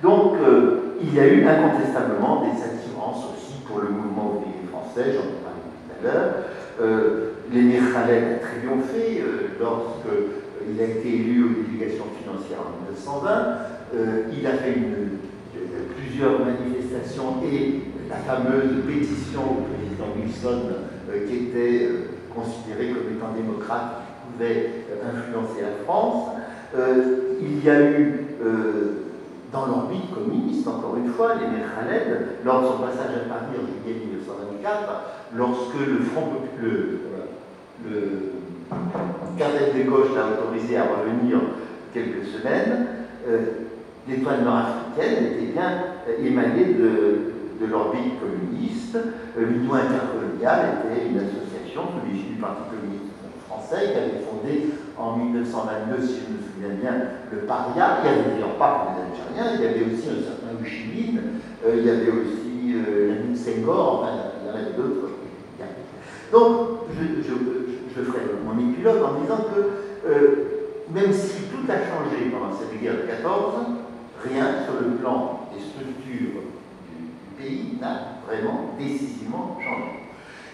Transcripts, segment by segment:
Donc, il y a eu incontestablement des attirances aussi pour le mouvement ouvrier français, j'en ai parlé tout à l'heure. L'émir Khaled a triomphé lorsqu'il a été élu aux délégations financières en 1920. Il a fait plusieurs manifestations et la fameuse pétition au président Wilson, qui était considéré comme étant démocrate, qui pouvait influencer la France. Il y a eu dans l'orbite communiste, encore une fois, l'émir Khaled, lors de son passage à Paris en juillet 1924, lorsque le cardinal de gauche l'a autorisé à revenir quelques semaines, l'étoile nord-africaine était bien émanée de l'orbite communiste. L'Union intercoloniale était une association sous l'égide du Parti communiste français qui avait fondé en 1922, si je me souviens bien, le Paria. Il n'y avait d'ailleurs pas pour les Algériens, il y avait aussi un certain Uchimine, il y avait aussi Lamine Senghor, enfin, il y en avait d'autres. Donc, je ferai mon épilogue en disant que même si tout a changé pendant cette guerre de 14, rien sur le plan des structures du pays n'a vraiment décisivement changé.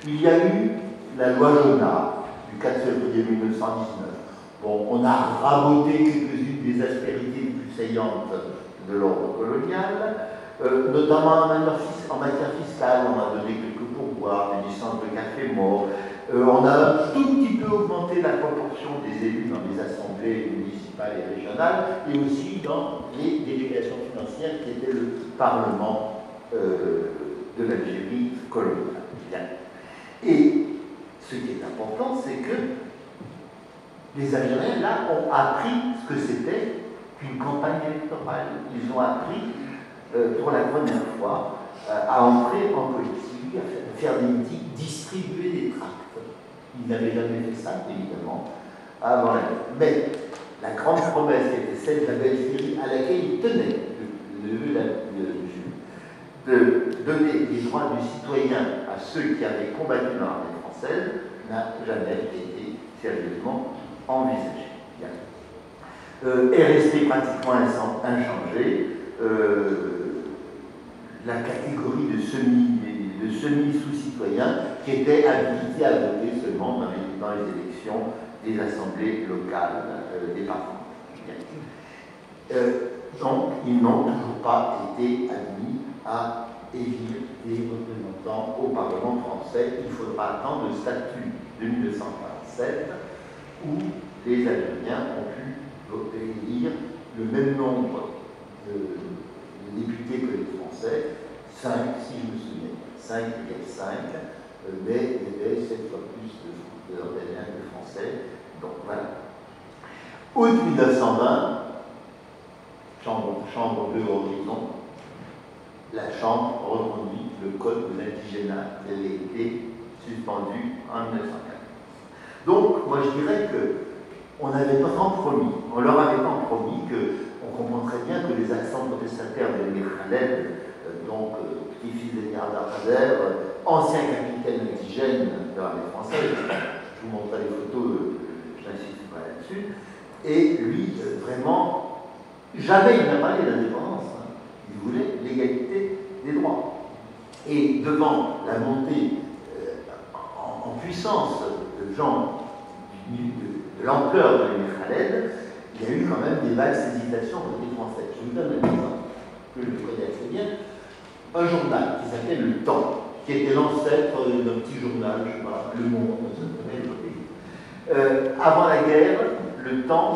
Il y a eu la loi Jonat du 4 février 1919. Bon, on a raboté quelques-unes des aspérités les plus saillantes de l'ordre colonial, notamment en matière fiscale. On a donné quelques pourboires, des licences de café mort. On a un tout petit peu augmenté la proportion des élus dans les assemblées municipales et régionales, et aussi dans les délégations financières qui étaient le Parlement de l'Algérie coloniale. Et ce qui est important, c'est que les Algériens, là, ont appris ce que c'était qu'une campagne électorale. Ils ont appris, pour la première fois, à entrer en politique, à faire des meetings, distribuer des tracts. Ils n'avaient jamais fait ça, évidemment, avant la guerre. Mais la grande promesse était celle de la Belgique, à laquelle il tenait, le Jules, de donner les droits du citoyen à ceux qui avaient combattu dans l'armée française, n'a jamais été sérieusement envisagé. Est resté pratiquement inchangé. La catégorie de semi-sous-citoyens qui étaient habilités à voter seulement dans les élections des assemblées locales départementales. Donc, ils n'ont toujours pas été admis à élire des représentants au Parlement français. Il faudra attendre le statut de 1947 où les Algériens ont pu élire le même nombre de députés que les Français, 5, si je me souviens, 5 égale 5, mais il y avait 7 fois plus d'Algériens que de Français. Donc voilà. Août 1920, chambre de horizon, la Chambre reconduit le code de l'indigénat qui avait été suspendu en 1914. Donc, moi je dirais qu'on n'avait pas tant promis, on leur avait tant promis qu'on comprend très bien que les accents protestataires de l'émir Khaled, petit-fils d'Edgar Darder, ancien capitaine indigène de l'armée française, je vous montrerai les photos, je n'insiste pas là-dessus, et lui, vraiment, jamais il n'a parlé d'indépendance, hein. Il voulait l'égalité des droits. Et devant la montée en puissance de gens de l'ampleur de l'émir Khaled, il y a eu quand même des vagues hésitations côté français. Je vous donne un exemple que je connais assez bien. Un journal qui s'appelait Le Temps, qui était l'ancêtre d'un petit journal, je sais pas, Le Monde, ça s'appelait le pays. Avant la guerre, Le Temps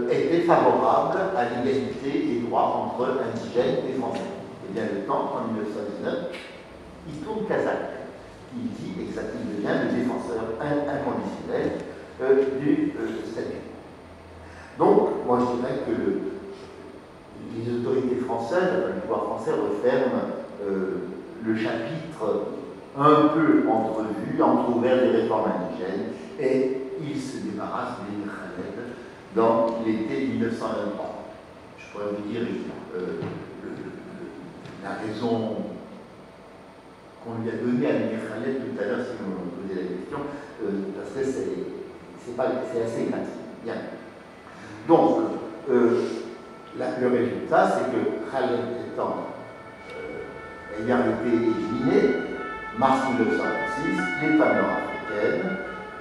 était favorable à l'égalité des droits entre indigènes et français. Et bien Le Temps, en 1919, il tourne kazakh. Il dit, et ça, il devient le défenseur inconditionnel du statut. Donc, moi je dirais que les autorités françaises, le pouvoir français referme le chapitre un peu entrouvert des réformes indigènes, et il se débarrasse de l'émir Khaled dans l'été 1923. Je pourrais vous dire la raison qu'on lui a donnée à l'émir Khaled tout à l'heure, si vous me posez la question, parce que c'est assez gratuit. Bien. Donc, le résultat, c'est que Khaled ayant été éliminé, mars 1926, les femmes nord-africaines,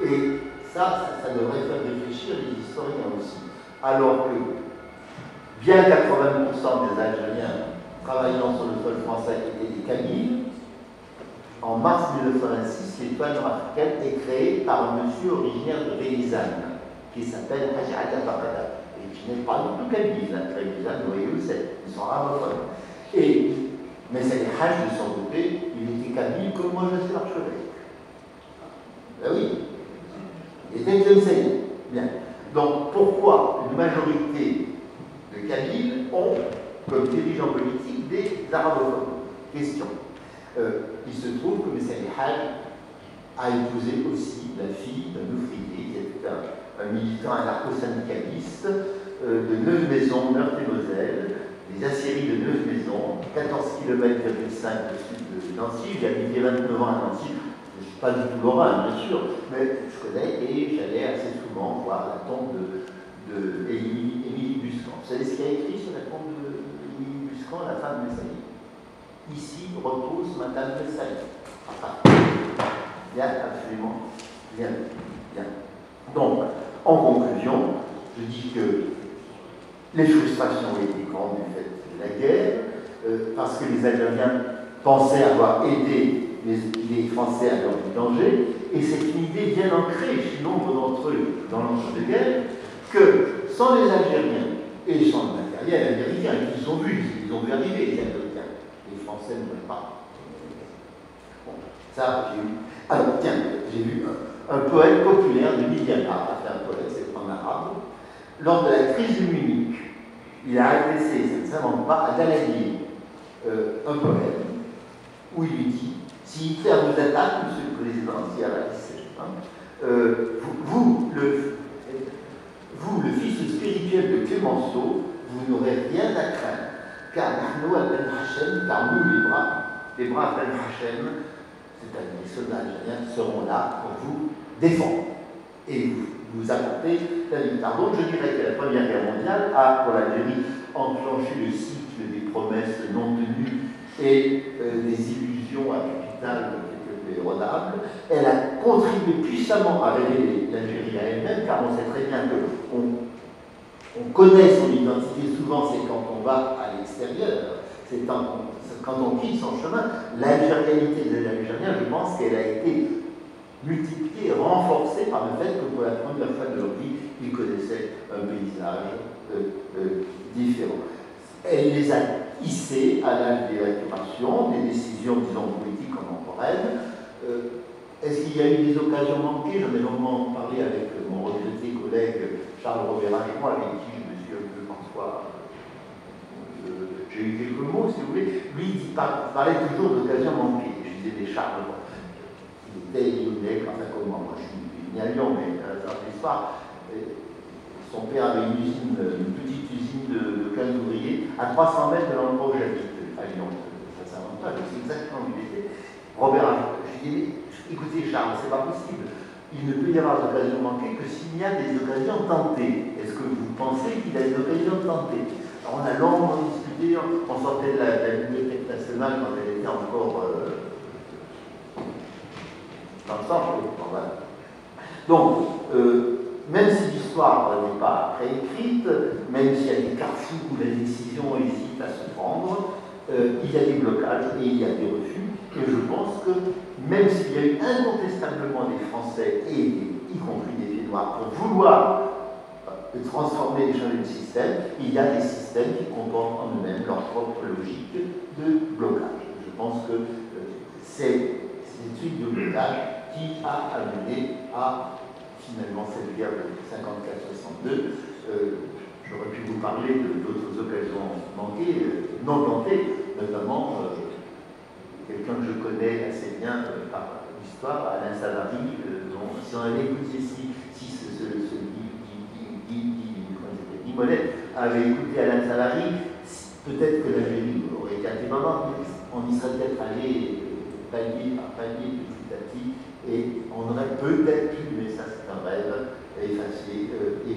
et ça devrait faire réfléchir les historiens aussi. Alors que bien 80% des Algériens travaillant sur le sol français étaient des Kabyles, en mars 1926, l'étoile nord-africaine est créée par un monsieur originaire de Rélisane, qui s'appelle Haji Ada Bakada, et qui n'est pas du tout Kabyle. Rélisane, vous voyez où c'est, ils sont arabophones. Mais c'est les Hajj de son côté, il était Kabyle comme moi je suis l'archevêque. Ben oui, il était James. Bien. Donc pourquoi une majorité de Kabyles ont comme dirigeants politiques des arabophones? Question. Il se trouve que M. Hajj a épousé aussi la fille d'un ouvrier qui était un militant anarcho-syndicaliste de Neuve-Maisons, Meurthe-et-Moselle, des aciéries de Neuve-Maisons, 14 km au sud de Nancy. J'ai habité 29 ans à Nancy. Je ne suis pas du tout lorrain, bien sûr, mais je connais et j'allais assez souvent voir la tombe de Émilie Buscan. Vous savez ce qu'il y a écrit sur la tombe d'Émilie Buscan, la femme de Messaï? Ici repose Madame Messaï. Enfin, bien, absolument, bien. Donc, en conclusion, je dis que les frustrations étaient grandes du fait de la guerre, parce que les Algériens pensaient avoir aidé les Français à leur du danger, et c'est une idée bien ancrée chez nombre d'entre eux dans l'entre-deux-guerres, que sans les Algériens et sans le matériel américain, ils ont vu arriver les Américains, les Français ne veulent pas. Bon, ça, j'ai eu. Alors, tiens, j'ai vu un poète populaire de Miliana, un poète, c'est en arabe, lors de la crise de Munich, il a adressé, ça ne s'invente pas, à Daladier, un poème où il lui dit: si Hitler vous attaque, monsieur le président, si à la vous, le fils spirituel de Clémenceau, vous n'aurez rien à craindre, car nous, les braves Ben Hachem, c'est-à-dire les soldats algériens, seront là pour vous défendre et vous apporter la victoire. Donc je dirais que la Première Guerre mondiale a, pour l'Algérie, enclenché le cycle des promesses non tenues et des illusions à capital quelque peu erronables. Elle a contribué puissamment à révéler l'Algérie à elle-même, car on sait très bien qu'on connaît son identité souvent, c'est quand on va à l'extérieur, c'est quand on quitte son chemin. L'algérianité de l'Algérien, je pense qu'elle a été multipliée et renforcée par le fait que pour la première fois de leur vie, ils connaissaient un paysage différent. Elle les a hissés à l'âge de l'évacuation, des décisions, disons, politiques contemporaines. Est-ce qu'il y a eu des occasions manquées? J'en ai longuement parlé avec mon regretté collègue Charles Robert et moi, avec qui je me suis un peu parfois. J'ai eu quelques mots, si vous voulez. Lui, il parlait toujours d'occasions manquées. Je disais des Charles. Il était lyonnais, enfin comme moi. Moi, je suis né à Lyon, mais dans l'histoire, son père avait une petite usine de 15 ouvriers à 300 mètres de l'endroit où j'habite, à Lyon. Ça s'invente pas, je sais exactement où il était. Robert, je dis, écoutez Charles, c'est pas possible. Il ne peut y avoir d'occasions manquées que s'il y a des occasions tentées. Est-ce que vous pensez qu'il a des occasions tentées? Alors on a longuement discuté, on sortait de la Bibliothèque nationale quand elle était encore dans le centre. Voilà. Donc, même si l'histoire n'est pas réécrite, même s'il y a des carrefours où la décision hésite à se prendre, il y a des blocages et il y a des refus. Et je pense que même s'il y a eu incontestablement des Français, y compris des Viennois, pour vouloir transformer et changer le système, il y a des systèmes qui comportent en eux-mêmes leur propre logique de blocage. Je pense que c'est cette suite de blocage qui a amené à finalement cette guerre de 54-62. J'aurais pu vous parler d'autres occasions manquées, non tentées, notamment quelqu'un que je connais assez bien par l'histoire, Alain Savary, dont si on avait écouté, si Guy Mollet avait écouté Alain Savary, peut-être que l'Algérie aurait été indépendante, mais on y serait peut-être allé palier par palier, petit à petit, et on aurait peut-être pu, mais ça c'est un rêve, effacer et